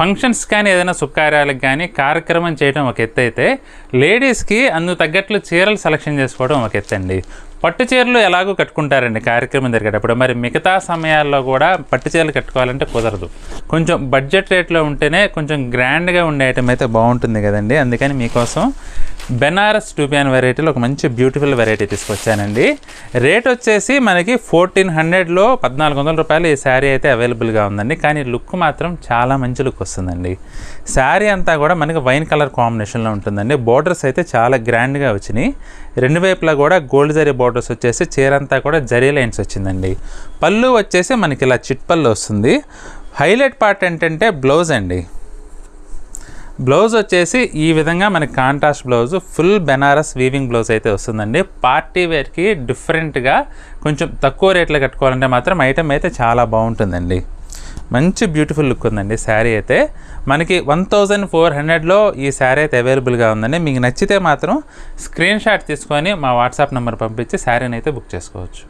Functions కానీ ఏదైనా శుభకార్యాలకు కానీ కార్యక్రమం చేయడం ఒక ఎత్తు అయితే, లేడీస్కి అందుకు తగ్గట్లు చీరలు సెలెక్షన్ చేసుకోవడం ఒక ఎత్తు అండి. పట్టు చీరలు ఎలాగో కట్టుకుంటారండి కార్యక్రమం జరిగేటప్పుడు, మరి మిగతా సమయాల్లో కూడా పట్టు చీరలు కట్టుకోవాలంటే కుదరదు. కొంచెం బడ్జెట్ రేట్లో ఉంటేనే కొంచెం గ్రాండ్గా ఉండే ఐటమ్ అయితే బాగుంటుంది కదండి. అందుకని మీకోసం బెనారస్ టూపియాన్ వెరైటీలో ఒక మంచి బ్యూటిఫుల్ వెరైటీ తీసుకొచ్చానండి. రేట్ వచ్చేసి మనకి 1400లో 1400 రూపాయలు ఈ శారీ అయితే అవైలబుల్గా ఉందండి. కానీ లుక్ మాత్రం చాలా మంచి లుక్ వస్తుందండి. శారీ అంతా కూడా మనకి వైన్ కలర్ కాంబినేషన్లో ఉంటుందండి. బోర్డర్స్ అయితే చాలా గ్రాండ్గా వచ్చినాయి. రెండు వైపులా కూడా గోల్డ్ జరీ బోర్డర్స్ వచ్చేసి చీర అంతా కూడా జరీ లైన్స్ వచ్చిందండి. పళ్ళు వచ్చేసి మనకి ఇలా చిట్ పళ్ళు వస్తుంది. హైలైట్ పార్ట్ ఏంటంటే బ్లౌజ్ అండి. బ్లౌజ్ వచ్చేసి ఈ విధంగా మనకి contrast blouse, full Banaras weaving blouse అయితే వస్తుందండి. పార్టీ వేర్కి డిఫరెంట్గా కొంచెం తక్కువ రేట్లో కట్టుకోవాలంటే మాత్రం ఐటమ్ అయితే చాలా బాగుంటుందండి. మంచి బ్యూటిఫుల్ లుక్ ఉందండి. శారీ అయితే మనకి 1400లో ఈ శారీ అయితే అవైలబుల్గా ఉందండి. మీకు నచ్చితే మాత్రం స్క్రీన్ షాట్ తీసుకొని మా వాట్సాప్ నెంబర్ పంపించి శారీని అయితే బుక్ చేసుకోవచ్చు.